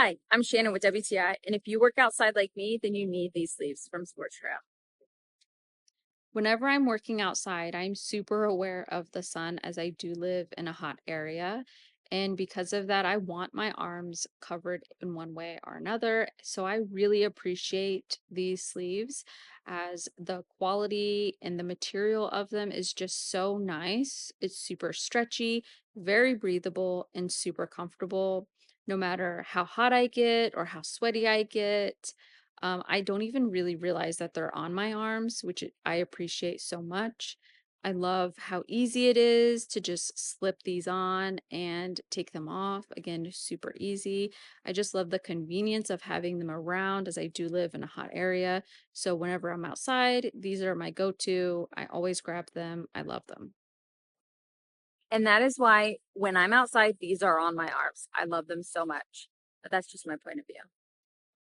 Hi, I'm Shannon with WTI, and if you work outside like me, then you need these sleeves from SportsTrail. Whenever I'm working outside, I'm super aware of the sun as I do live in a hot area. And because of that, I want my arms covered in one way or another. So I really appreciate these sleeves as the quality and the material of them is just so nice. It's super stretchy, very breathable, and super comfortable, no matter how hot I get or how sweaty I get. I don't even really realize that they're on my arms, which I appreciate so much. I love how easy it is to just slip these on and take them off. Again, super easy. I just love the convenience of having them around as I do live in a hot area. So whenever I'm outside, these are my go-to. I always grab them. I love them. And that is why when I'm outside, these are on my arms. I love them so much. But that's just my point of view.